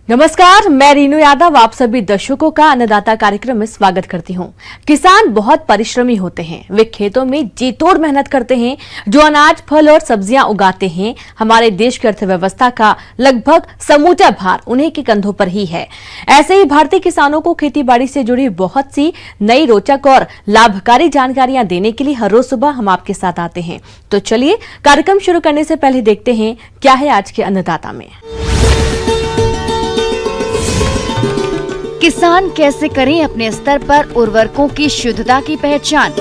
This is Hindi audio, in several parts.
नमस्कार, मैं रीनू यादव आप सभी दर्शकों का अन्नदाता कार्यक्रम में स्वागत करती हूं। किसान बहुत परिश्रमी होते हैं। वे खेतों में जी तोड़ मेहनत करते हैं। जो अनाज, फल और सब्जियां उगाते हैं, हमारे देश की अर्थव्यवस्था का लगभग समूचा भार उन्हीं के कंधों पर ही है। ऐसे ही भारतीय किसानों को खेतीबाड़ी से जुड़ी बहुत सी नई, रोचक और लाभकारी जानकारियां देने के लिए हर रोज सुबह हम आपके साथ आते हैं। तो चलिए कार्यक्रम शुरू करने से पहले देखते हैं क्या है आज के अन्नदाता में। किसान कैसे करें अपने स्तर पर उर्वरकों की शुद्धता की पहचान।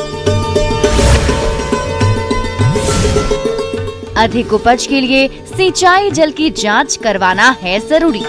अधिक उपज के लिए सिंचाई जल की जांच करवाना है जरूरी।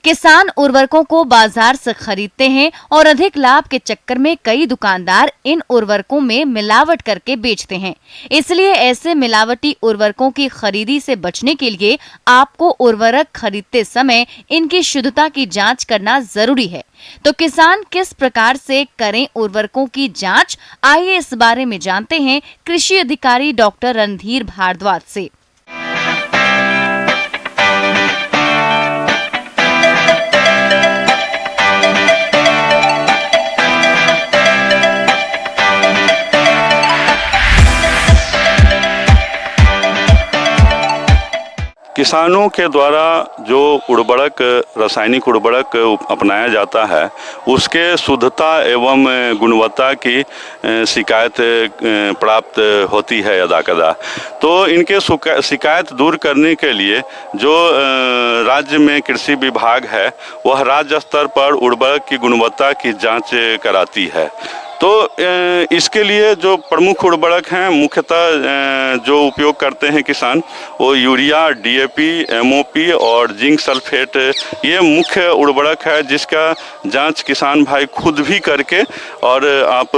किसान उर्वरकों को बाजार से खरीदते हैं और अधिक लाभ के चक्कर में कई दुकानदार इन उर्वरकों में मिलावट करके बेचते हैं। इसलिए ऐसे मिलावटी उर्वरकों की खरीदी से बचने के लिए आपको उर्वरक खरीदते समय इनकी शुद्धता की जांच करना जरूरी है। तो किसान किस प्रकार से करें उर्वरकों की जांच, आइए इस बारे में जानते हैं कृषि अधिकारी डॉक्टर रणधीर भारद्वाज से। किसानों के द्वारा जो उर्वरक, रासायनिक उर्वरक अपनाया जाता है, उसके शुद्धता एवं गुणवत्ता की शिकायत प्राप्त होती है यदाकदा। तो इनके शिकायत दूर करने के लिए जो राज्य में कृषि विभाग है, वह राज्य स्तर पर उर्वरक की गुणवत्ता की जांच कराती है। तो इसके लिए जो प्रमुख उर्वरक हैं, मुख्यतः जो उपयोग करते हैं किसान, वो यूरिया, डीएपी, एमओपी और जिंक सल्फेट, ये मुख्य उर्वरक है जिसका जांच किसान भाई खुद भी करके और आप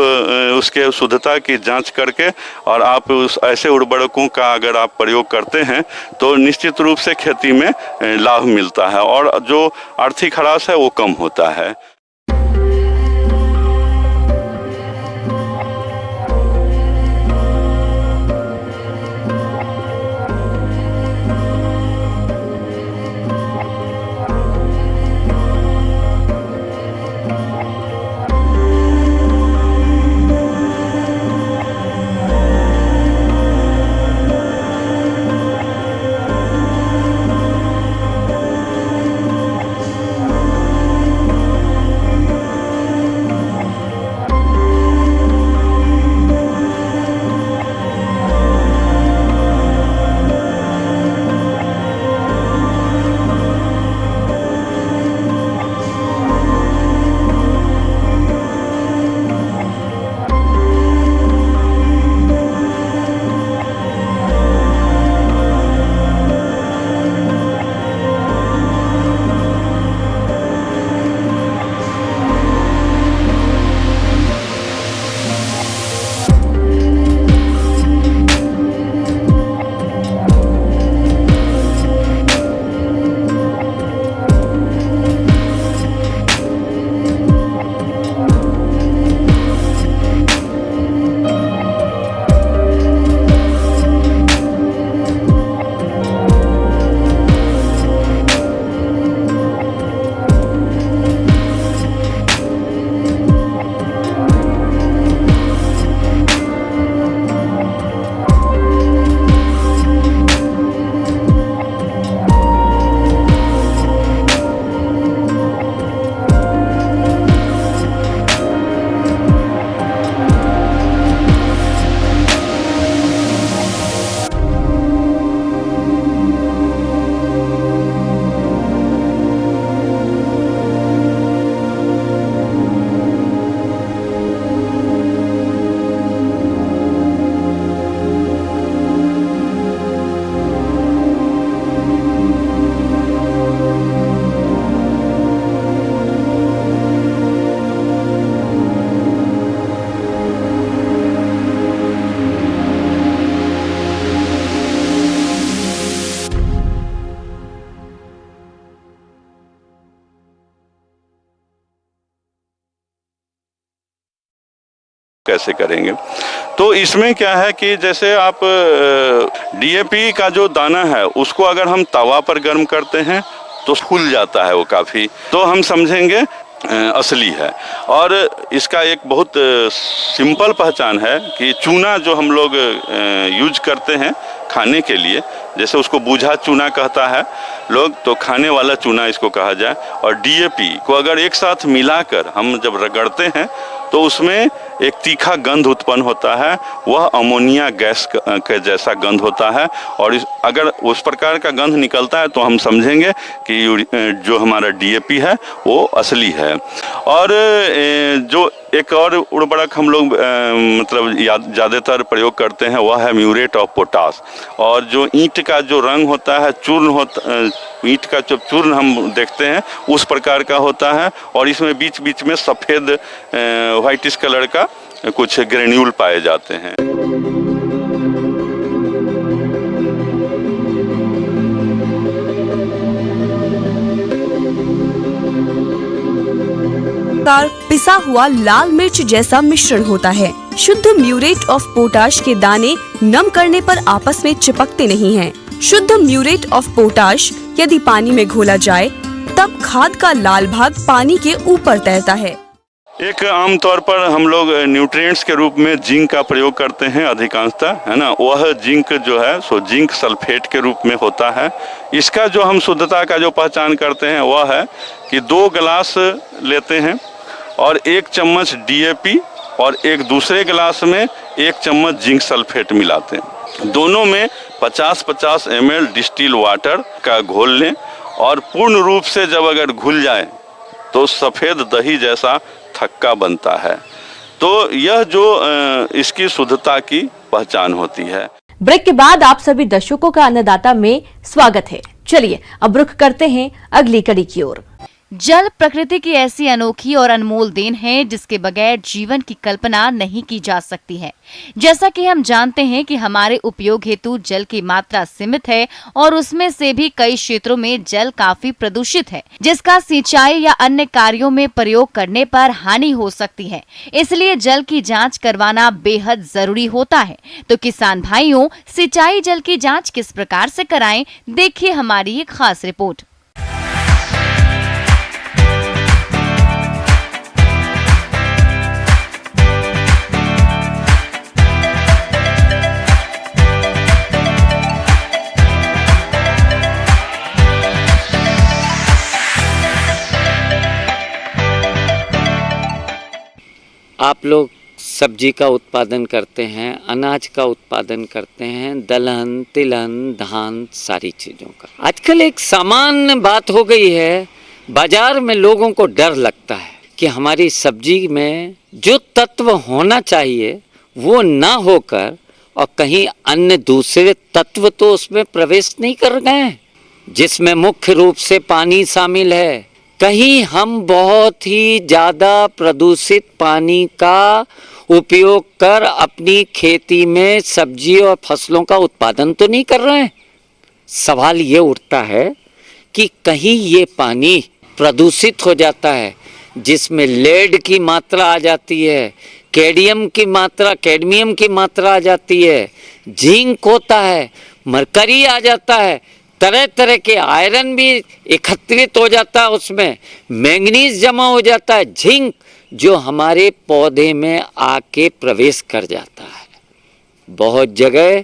उसके शुद्धता की जांच करके और आप उस ऐसे उर्वरकों का अगर आप प्रयोग करते हैं तो निश्चित रूप से खेती में लाभ मिलता है और जो आर्थिक ह्रास है वो कम होता है। कैसे करेंगे। तो इसमें क्या है कि जैसे आप डीएपी का जो दाना है उसको अगर हम तवा पर गर्म करते हैं तो फूल जाता है वो काफ़ी, तो हम समझेंगे असली है। और इसका एक बहुत सिंपल पहचान है कि चूना जो हम लोग यूज करते हैं खाने के लिए, जैसे उसको बूझा चूना कहता है लोग, तो खाने वाला चूना इसको कहा जाए। और डीएपी को अगर एक साथ मिलाकर हम जब रगड़ते हैं तो उसमें एक तीखा गंध उत्पन्न होता है, वह अमोनिया गैस के जैसा गंध होता है। और अगर उस प्रकार का गंध निकलता है तो हम समझेंगे कि जो हमारा डीएपी है वो असली है। और जो एक और उर्वरक हम लोग मतलब ज़्यादातर प्रयोग करते हैं वह है म्यूरेट ऑफ पोटाश। और जो ईंट का जो रंग होता है, चूर्ण होता, ईंट का जो चूर्ण हम देखते हैं उस प्रकार का होता है। और इसमें बीच बीच में सफ़ेद व्हाइटिश कलर का कुछ ग्रेन्यूल पाए जाते हैं। पिसा हुआ लाल मिर्च जैसा मिश्रण होता है। शुद्ध म्यूरेट ऑफ पोटाश के दाने नम करने पर आपस में चिपकते नहीं हैं। शुद्ध म्यूरेट ऑफ पोटाश यदि पानी में घोला जाए तब खाद का लाल भाग पानी के ऊपर तैरता है। एक आमतौर पर हम लोग न्यूट्रिएंट्स के रूप में जिंक का प्रयोग करते हैं अधिकांशतः, है ना। वह जिंक जो है सो जिंक सल्फेट के रूप में होता है। इसका जो हम शुद्धता का जो पहचान करते हैं वह है कि 2 गिलास लेते हैं और 1 चम्मच डीएपी और एक दूसरे गिलास में 1 चम्मच जिंक सल्फेट मिलाते हैं। दोनों में 50-50 ml डिस्टिल वाटर का घोल लें और पूर्ण रूप से जब अगर घुल जाए तो सफ़ेद दही जैसा थक्का बनता है। तो यह जो इसकी शुद्धता की पहचान होती है। ब्रेक के बाद आप सभी दर्शकों का अन्नदाता में स्वागत है। चलिए अब रुख करते हैं अगली कड़ी की ओर। जल प्रकृति की ऐसी अनोखी और अनमोल देन है जिसके बगैर जीवन की कल्पना नहीं की जा सकती है। जैसा कि हम जानते हैं कि हमारे उपयोग हेतु जल की मात्रा सीमित है और उसमें से भी कई क्षेत्रों में जल काफी प्रदूषित है, जिसका सिंचाई या अन्य कार्यों में प्रयोग करने पर हानि हो सकती है। इसलिए जल की जांच करवाना बेहद जरूरी होता है। तो किसान भाइयों, सिंचाई जल की जांच किस प्रकार से कराएं, देखिए हमारी एक खास रिपोर्ट। आप लोग सब्जी का उत्पादन करते हैं, अनाज का उत्पादन करते हैं, दलहन, तिलहन, धान, सारी चीज़ों का। आजकल एक सामान्य बात हो गई है, बाजार में लोगों को डर लगता है कि हमारी सब्जी में जो तत्व होना चाहिए वो ना होकर और कहीं अन्य दूसरे तत्व तो उसमें प्रवेश नहीं कर गए हैं, जिसमें मुख्य रूप से पानी शामिल है। कहीं हम बहुत ही ज़्यादा प्रदूषित पानी का उपयोग कर अपनी खेती में सब्जी और फसलों का उत्पादन तो नहीं कर रहे हैं। सवाल ये उठता है कि कहीं ये पानी प्रदूषित हो जाता है जिसमें लेड की मात्रा आ जाती है, कैडमियम की मात्रा आ जाती है, जिंक होता है, मरकरी आ जाता है, तरह तरह के आयरन भी एकत्रित हो जाता है, उसमें मैंगनीज जमा हो जाता है, जिंक जो हमारे पौधे में आके प्रवेश कर जाता है। बहुत जगह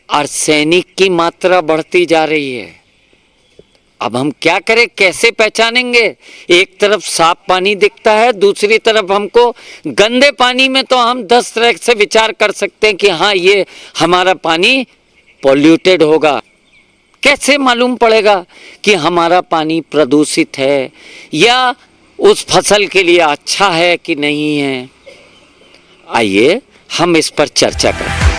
आर्सेनिक की मात्रा बढ़ती जा रही है। अब हम क्या करें, कैसे पहचानेंगे? एक तरफ साफ पानी दिखता है, दूसरी तरफ हमको गंदे पानी में तो हम 10 तरह से विचार कर सकते हैं कि हाँ ये हमारा पानी पॉल्यूटेड होगा। कैसे मालूम पड़ेगा कि हमारा पानी प्रदूषित है या उस फसल के लिए अच्छा है कि नहीं है? आइए हम इस पर चर्चा करते हैं।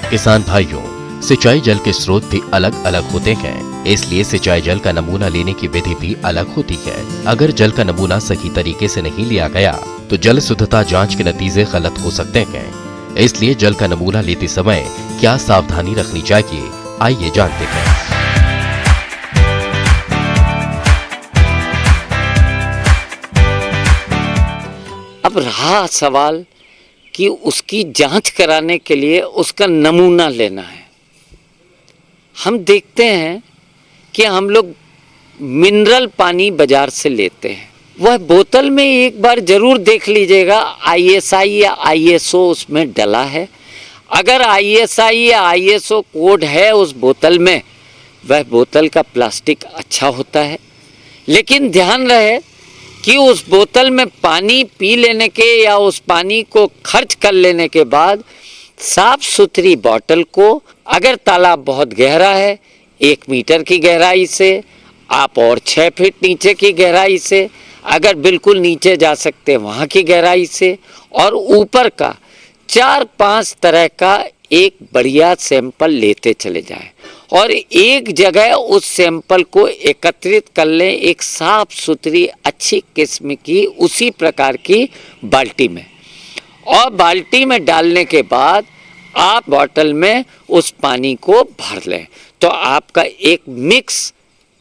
किसान भाइयों, सिंचाई जल के स्रोत भी अलग अलग होते हैं, इसलिए सिंचाई जल का नमूना लेने की विधि भी अलग होती है। अगर जल का नमूना सही तरीके से नहीं लिया गया तो जल शुद्धता जांच के नतीजे गलत हो सकते हैं। इसलिए जल का नमूना लेते समय क्या सावधानी रखनी चाहिए, आइए जानते हैं। अब रहा सवाल कि उसकी जांच कराने के लिए उसका नमूना लेना है। हम देखते हैं कि हम लोग मिनरल पानी बाजार से लेते हैं, वह बोतल में एक बार जरूर देख लीजिएगा ISI या ISO उसमें डला है। अगर ISI या ISO कोड है उस बोतल में, वह बोतल का प्लास्टिक अच्छा होता है। लेकिन ध्यान रहे कि उस बोतल में पानी पी लेने के या उस पानी को खर्च कर लेने के बाद साफ सुथरी बोतल को, अगर तालाब बहुत गहरा है 1 मीटर की गहराई से, आप और 6 फीट नीचे की गहराई से, अगर बिल्कुल नीचे जा सकते वहाँ की गहराई से, और ऊपर का 4-5 तरह का एक बढ़िया सैंपल लेते चले जाएं और एक जगह उस सैंपल को एकत्रित कर लें एक साफ सुथरी अच्छी किस्म की उसी प्रकार की बाल्टी में, और बाल्टी में डालने के बाद आप बोतल में उस पानी को भर लें तो आपका एक मिक्स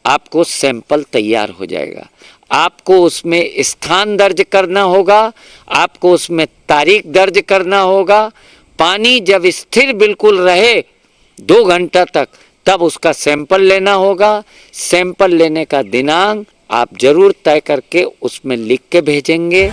आपको सैंपल तैयार हो जाएगा। आपको उसमें स्थान दर्ज करना होगा, आपको उसमें तारीख दर्ज करना होगा। पानी जब स्थिर बिल्कुल रहे 2 घंटा तक, तब उसका सैंपल लेना होगा। सैंपल लेने का दिनांक आप जरूर तय करके उसमें लिख के भेजेंगे।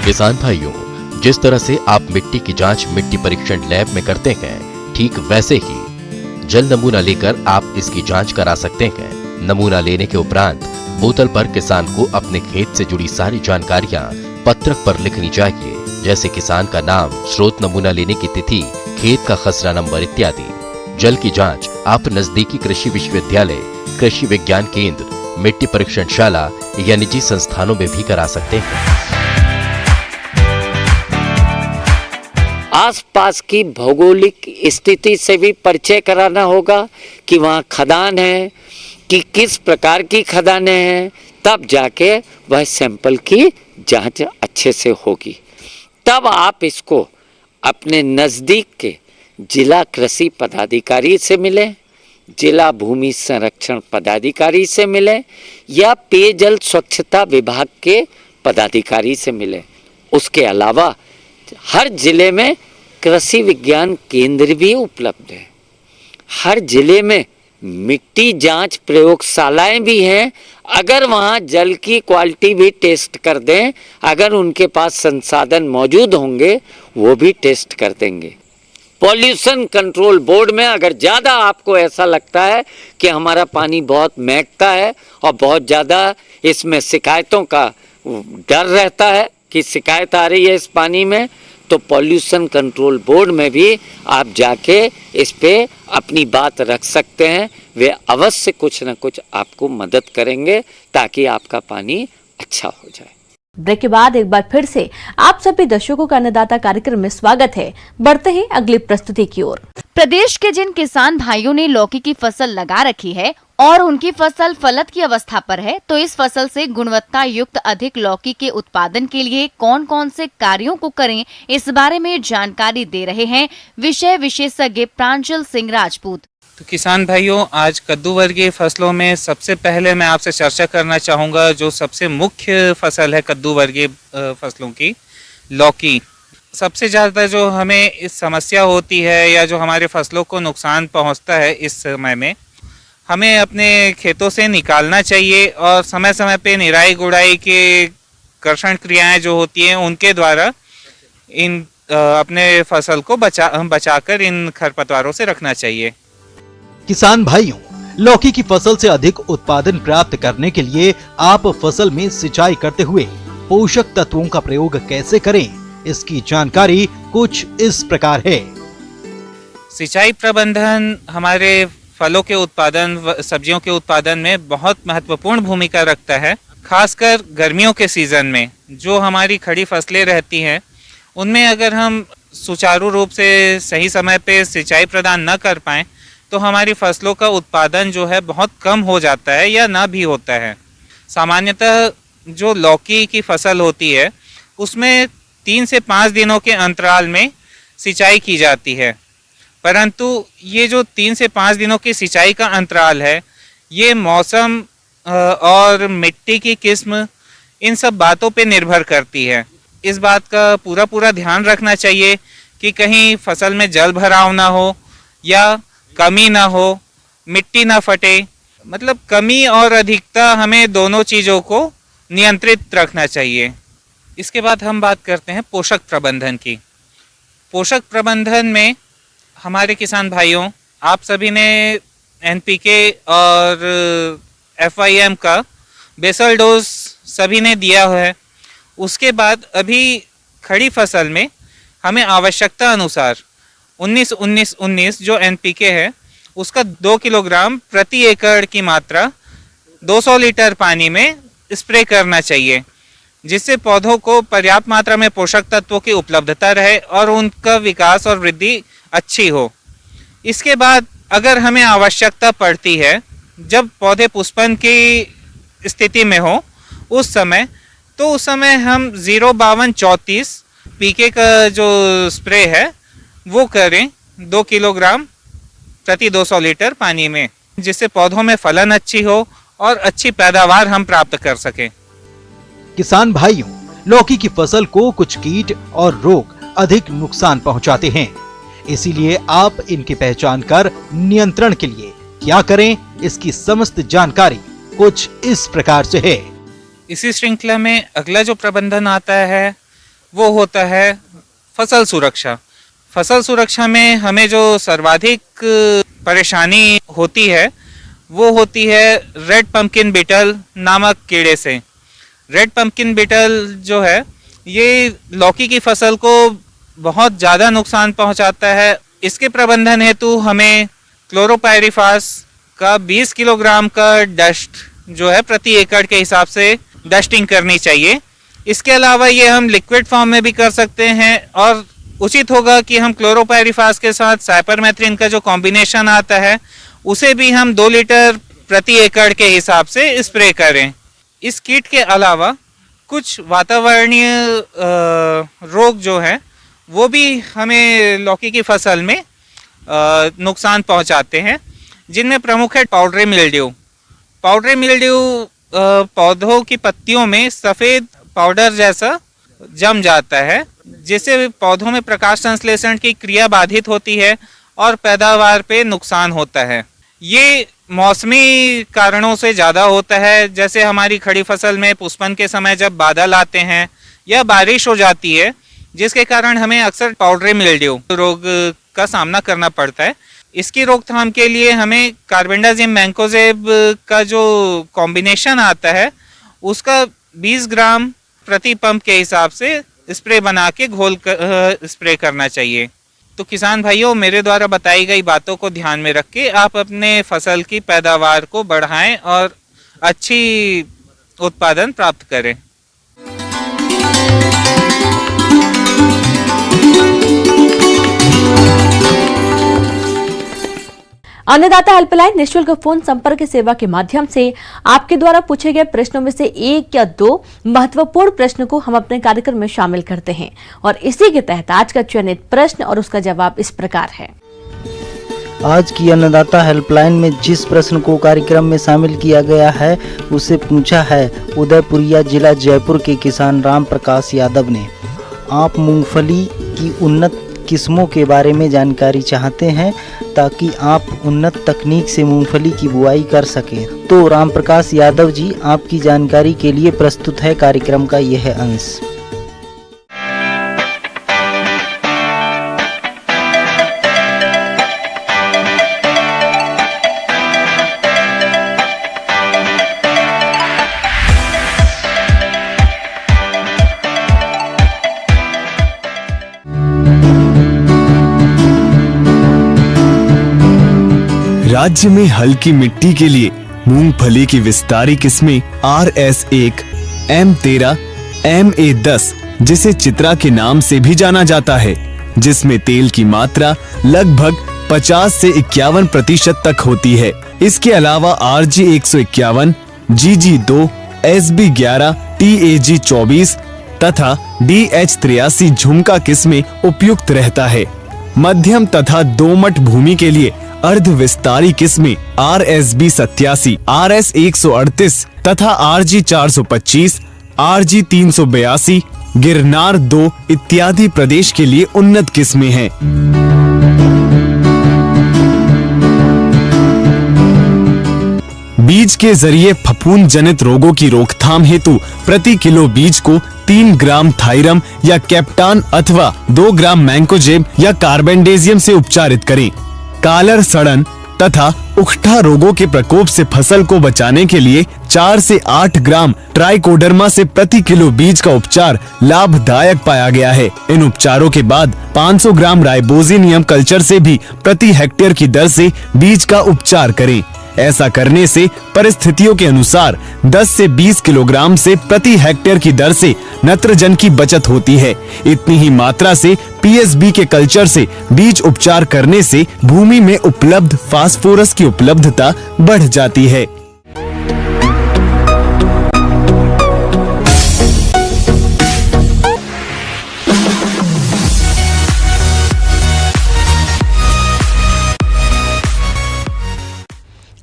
किसान भाइयों, जिस तरह से आप मिट्टी की जांच मिट्टी परीक्षण लैब में करते हैं, ठीक वैसे ही जल नमूना लेकर आप इसकी जांच करा सकते हैं। नमूना लेने के उपरांत बोतल पर किसान को अपने खेत से जुड़ी सारी जानकारियां पत्रक पर लिखनी चाहिए, जैसे किसान का नाम, स्रोत नमूना लेने की तिथि, खेत का खसरा नंबर इत्यादि। जल की जांच आप नजदीकी कृषि विश्वविद्यालय, कृषि विज्ञान केंद्र, मिट्टी परीक्षणशाला या निजी संस्थानों में भी करा सकते हैं। आसपास की भौगोलिक स्थिति से भी परिचय कराना होगा कि वहाँ खदान है कि किस प्रकार की खदानें हैं, तब जाके वह सैंपल की जांच अच्छे से होगी। तब आप इसको अपने नज़दीक के जिला कृषि पदाधिकारी से मिलें, जिला भूमि संरक्षण पदाधिकारी से मिलें या पेयजल स्वच्छता विभाग के पदाधिकारी से मिलें। उसके अलावा हर जिले में कृषि विज्ञान केंद्र भी उपलब्ध है। हर जिले में मिट्टी जांच प्रयोगशालाएं भी हैं। अगर वहाँ जल की क्वालिटी भी टेस्ट कर दें, अगर उनके पास संसाधन मौजूद होंगे, वो भी टेस्ट कर देंगे। पॉल्यूशन कंट्रोल बोर्ड में अगर ज़्यादा आपको ऐसा लगता है कि हमारा पानी बहुत महकता है और बहुत ज़्यादा इसमें शिकायतों का डर रहता है कि शिकायत आ रही है इस पानी में, तो पॉल्यूशन कंट्रोल बोर्ड में भी आप जाके इस पे अपनी बात रख सकते हैं। वे अवश्य कुछ न कुछ आपको मदद करेंगे ताकि आपका पानी अच्छा हो जाए। ब्रेक के बाद एक बार फिर से आप सभी दर्शकों का अन्नदाता कार्यक्रम में स्वागत है। बढ़ते हैं अगली प्रस्तुति की ओर। प्रदेश के जिन किसान भाइयों ने लौकी की फसल लगा रखी है और उनकी फसल फलत की अवस्था पर है, तो इस फसल से गुणवत्ता युक्त अधिक लौकी के उत्पादन के लिए कौन कौन से कार्यों को करें, इस बारे में जानकारी दे रहे हैं विषय विशेषज्ञ प्रांजल सिंह राजपूत। तो किसान भाइयों, आज कद्दू वर्गीय फसलों में सबसे पहले मैं आपसे चर्चा करना चाहूँगा जो सबसे मुख्य फसल है कद्दू वर्गीय फसलों की, लौकी। सबसे ज़्यादा जो हमें इस समस्या होती है या जो हमारे फसलों को नुकसान पहुँचता है, इस समय में हमें अपने खेतों से निकालना चाहिए और समय समय पे निराई गुड़ाई के कर्षण क्रियाएं जो होती हैं उनके द्वारा इन अपने फसल को बचाकर इन खरपतवारों से रखना चाहिए। किसान भाइयों, लौकी की फसल से अधिक उत्पादन प्राप्त करने के लिए आप फसल में सिंचाई करते हुए पोषक तत्वों का प्रयोग कैसे करें, इसकी जानकारी कुछ इस प्रकार है। सिंचाई प्रबंधन हमारे फलों के उत्पादन, सब्जियों के उत्पादन में बहुत महत्वपूर्ण भूमिका रखता है। खासकर गर्मियों के सीजन में जो हमारी खड़ी फसलें रहती हैं, उनमें अगर हम सुचारू रूप से सही समय पे सिंचाई प्रदान न कर पाएं तो हमारी फसलों का उत्पादन जो है बहुत कम हो जाता है या ना भी होता है। सामान्यतः जो लौकी की फसल होती है उसमें 3 से 5 दिनों के अंतराल में सिंचाई की जाती है, परंतु ये जो 3 से 5 दिनों की सिंचाई का अंतराल है, ये मौसम और मिट्टी की किस्म, इन सब बातों पे निर्भर करती है। इस बात का पूरा ध्यान रखना चाहिए कि कहीं फसल में जल भराव ना हो या कमी ना हो, मिट्टी ना फटे। मतलब कमी और अधिकता हमें दोनों चीज़ों को नियंत्रित रखना चाहिए। इसके बाद हम बात करते हैं पोषक प्रबंधन की। पोषक प्रबंधन में हमारे किसान भाइयों, आप सभी ने NPK और FIM का बेसल डोज सभी ने दिया है। उसके बाद अभी खड़ी फसल में हमें आवश्यकता अनुसार 19-19-19 जो NPK है उसका 2 किलोग्राम प्रति एकड़ की मात्रा 200 लीटर पानी में स्प्रे करना चाहिए, जिससे पौधों को पर्याप्त मात्रा में पोषक तत्वों की उपलब्धता रहे और उनका विकास और वृद्धि अच्छी हो। इसके बाद अगर हमें आवश्यकता पड़ती है, जब पौधे पुष्पन की स्थिति में हो उस समय हम 05234 PK का जो स्प्रे है वो करें 2 किलोग्राम प्रति 200 लीटर पानी में, जिससे पौधों में फलन अच्छी हो और अच्छी पैदावार हम प्राप्त कर सकें। किसान भाइयों, लौकी की फसल को कुछ कीट और रोग अधिक नुकसान पहुंचाते हैं, इसीलिए आप इनकी पहचान कर नियंत्रण के लिए क्या करें, इसकी समस्त जानकारी कुछ इस प्रकार से है। इसी श्रृंखला में अगला जो प्रबंधन आता है वो होता है फसल सुरक्षा। फसल सुरक्षा में हमें जो सर्वाधिक परेशानी होती है वो होती है रेड पंपकिन बीटल नामक कीड़े से। रेड पंपकिन बीटल जो है ये लौकी की फसल को बहुत ज़्यादा नुकसान पहुंचाता है। इसके प्रबंधन हेतु हमें क्लोरोपायरिफास का 20 किलोग्राम का डस्ट जो है प्रति एकड़ के हिसाब से डस्टिंग करनी चाहिए। इसके अलावा ये हम लिक्विड फॉर्म में भी कर सकते हैं और उचित होगा कि हम क्लोरोपायरिफास के साथ साइपरमेथ्रिन का जो कॉम्बिनेशन आता है उसे भी हम 2 लीटर प्रति एकड़ के हिसाब से स्प्रे करें। इस कीट के अलावा कुछ वातावरणीय रोग जो हैं वो भी हमें लौकी की फसल में नुकसान पहुंचाते हैं, जिनमें प्रमुख है पाउडरी मिल्ड्यू। पाउडरी मिल्ड्यू पौधों की पत्तियों में सफ़ेद पाउडर जैसा जम जाता है, जिससे पौधों में प्रकाश संश्लेषण की क्रिया बाधित होती है और पैदावार पे नुकसान होता है। ये मौसमी कारणों से ज़्यादा होता है, जैसे हमारी खड़ी फसल में पुष्पन के समय जब बादल आते हैं या बारिश हो जाती है, जिसके कारण हमें अक्सर पाउडरी मिल्ड्यू रोग का सामना करना पड़ता है। इसकी रोकथाम के लिए हमें कार्बेंडाजिम मैंकोजेब का जो कॉम्बिनेशन आता है उसका 20 ग्राम प्रति पंप के हिसाब से स्प्रे बना के घोल कर स्प्रे करना चाहिए। तो किसान भाइयों, मेरे द्वारा बताई गई बातों को ध्यान में रख के आप अपने फसल की पैदावार को बढ़ाएं और अच्छी उत्पादन प्राप्त करें। अन्नदाता हेल्पलाइन निःशुल्क फोन संपर्क सेवा के माध्यम से आपके द्वारा पूछे गए प्रश्नों में से 1 या 2 महत्वपूर्ण प्रश्न को हम अपने कार्यक्रम में शामिल करते हैं और इसी के तहत आज का चयनित प्रश्न और उसका जवाब इस प्रकार है। आज की अन्नदाता हेल्पलाइन में जिस प्रश्न को कार्यक्रम में शामिल किया गया है उसे पूछा है उदयपुरिया जिला जयपुर के किसान राम प्रकाश यादव ने। आप मूंगफली की उन्नत किस्मों के बारे में जानकारी चाहते हैं ताकि आप उन्नत तकनीक से मूंगफली की बुआई कर सकें, तो राम प्रकाश यादव जी आपकी जानकारी के लिए प्रस्तुत है कार्यक्रम का यह अंश। राज्य में हल्की मिट्टी के लिए मूंगफली की विस्तारी किस्में RS1, M13, MA10 जिसे चित्रा के नाम से भी जाना जाता है, जिसमें तेल की मात्रा लगभग 50 से 51% तक होती है। इसके अलावा RG 151, GG2, SB11, TAG 24 तथा DH 83 झुमका किस्में उपयुक्त रहता है। मध्यम तथा दोमट भूमि के लिए अर्ध विस्तारी किस्में RSB 87, RS 138 तथा RG 425 RG 382, गिरनार 2 इत्यादि प्रदेश के लिए उन्नत किस्में हैं। बीज के जरिए फफूंद जनित रोगों की रोकथाम हेतु प्रति किलो बीज को 3 ग्राम थायरम या कैप्टान अथवा 2 ग्राम मैंकोजेब या कार्बेंडेजियम से उपचारित करें। कालर सड़न तथा उकठा रोगों के प्रकोप से फसल को बचाने के लिए 4 से 8 ग्राम ट्राइकोडर्मा से प्रति किलो बीज का उपचार लाभदायक पाया गया है। इन उपचारों के बाद 500 ग्राम राइबोजेनियम कल्चर से भी प्रति हेक्टेयर की दर से बीज का उपचार करें। ऐसा करने से परिस्थितियों के अनुसार 10 से 20 किलोग्राम से प्रति हेक्टेयर की दर से नत्रजन की बचत होती है। इतनी ही मात्रा से पीएसबी के कल्चर से बीज उपचार करने से भूमि में उपलब्ध फास्फोरस की उपलब्धता बढ़ जाती है।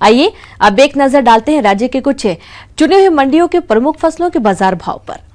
आइए अब एक नजर डालते हैं राज्य के कुछ चुने हुए मंडियों के प्रमुख फसलों के बाजार भाव पर।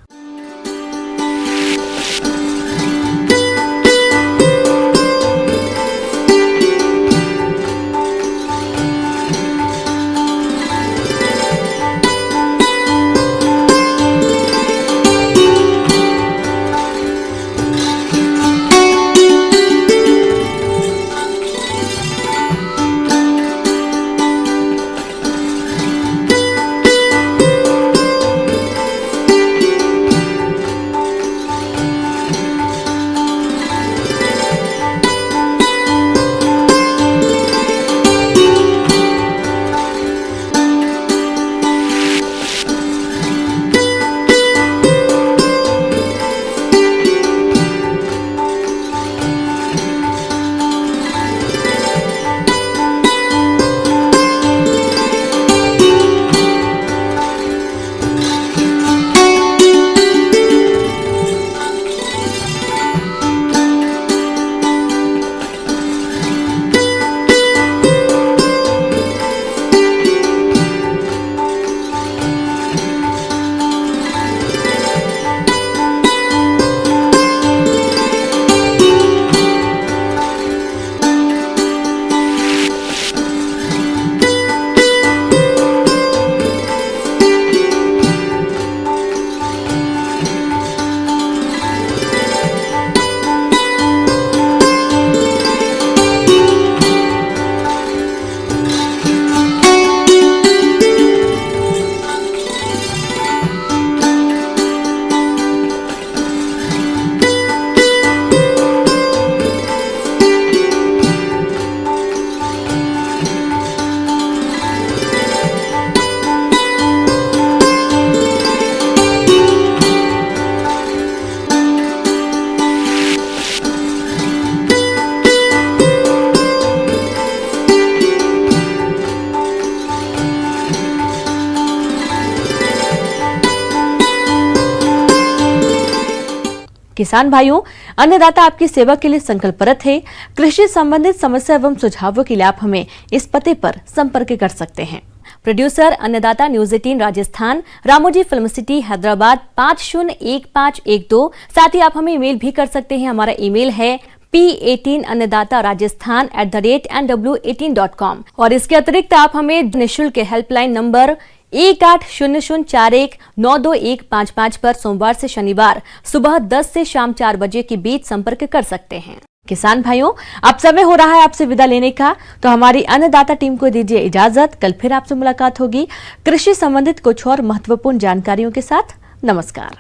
किसान भाइयों, अन्नदाता आपकी सेवा के लिए संकल्परत है। कृषि संबंधित समस्या एवं सुझावों के लिए आप हमें इस पते पर संपर्क कर सकते हैं। प्रोड्यूसर अन्नदाता news 18 Rajasthan, Ramoji film city Hyderabad 501512। साथ ही आप हमें ईमेल भी कर सकते हैं। हमारा ईमेल है p18annadataraajasthan@nw18.com। और इसके अतिरिक्त आप हमें निःशुल्क हेल्पलाइन नंबर 180041922155 पर सोमवार से शनिवार सुबह 10 से शाम 4 बजे के बीच संपर्क कर सकते हैं। किसान भाइयों, अब समय हो रहा है आपसे विदा लेने का, तो हमारी अन्नदाता टीम को दीजिए इजाजत। कल फिर आपसे मुलाकात होगी कृषि संबंधित कुछ और महत्वपूर्ण जानकारियों के साथ। नमस्कार।